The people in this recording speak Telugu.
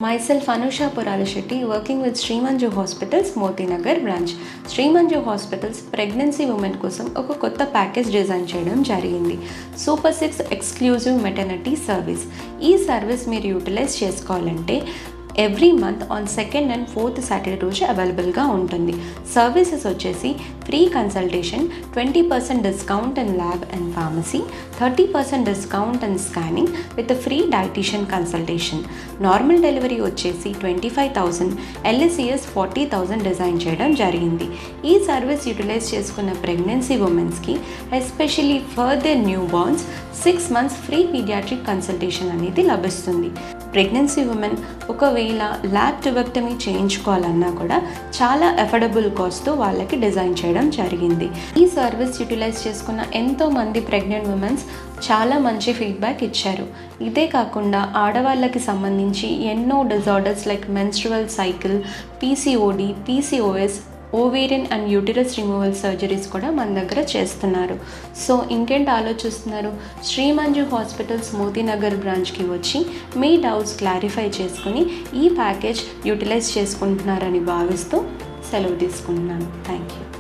Myself Anusha Puralishetty, working with Sri Manju Hospitals, Moti Nagar branch. Sri Manju Hospitals pregnancy women కోసం ఒక కొత్త ప్యాకేజ్ డిజైన్ చేయడం జరిగింది. Super 6 exclusive maternity service. ఈ సర్వీస్ మీరు యూటిలైజ్ చేసుకోవాలంటే every month on 2nd and 4th Saturday రోజు అవైలబుల్గా ఉంటుంది. సర్వీసెస్ వచ్చేసి free consultation, 20% discount in lab and pharmacy, 30% discount in scanning with free dietician consultation. Normal delivery వచ్చేసి 25,000, LSCS 40,000 డిజైన్ చేయడం జరిగింది. ఈ సర్వీస్ యూటిలైజ్ చేసుకున్న ప్రెగ్నెన్సీ ఉమెన్స్కి especially for the new borns 6 months free paediatric consultation అనేది లభిస్తుంది. ప్రెగ్నెన్సీ ఉమెన్ ఒకవేళ ల్యాబ్ ట్యూబెక్టమీ చేయించుకోవాలన్నా కూడా చాలా అఫోర్డబుల్ కాస్ట్తో వాళ్ళకి డిజైన్ చేయడం జరిగింది. ఈ సర్వీస్ యూటిలైజ్ చేసుకున్న ఎంతోమంది ప్రెగ్నెంట్ ఉమెన్స్ చాలా మంచి ఫీడ్బ్యాక్ ఇచ్చారు. ఇదే కాకుండా ఆడవాళ్ళకి సంబంధించి ఎన్నో disorders like menstrual cycle, PCOD, PCOS, ovarian and uterus removal surgeries కూడా మన దగ్గర చేస్తున్నారు. సో ఇంకేంటి ఆలోచిస్తున్నారు? శ్రీ మంజు హాస్పిటల్స్ మోతీనగర్ బ్రాంచ్కి వచ్చి మీ డౌట్స్ క్లారిఫై చేసుకుని ఈ ప్యాకేజ్ యూటిలైజ్ చేసుకుంటున్నారని భావిస్తూ సెలవు తీసుకుంటున్నాను. Thank you.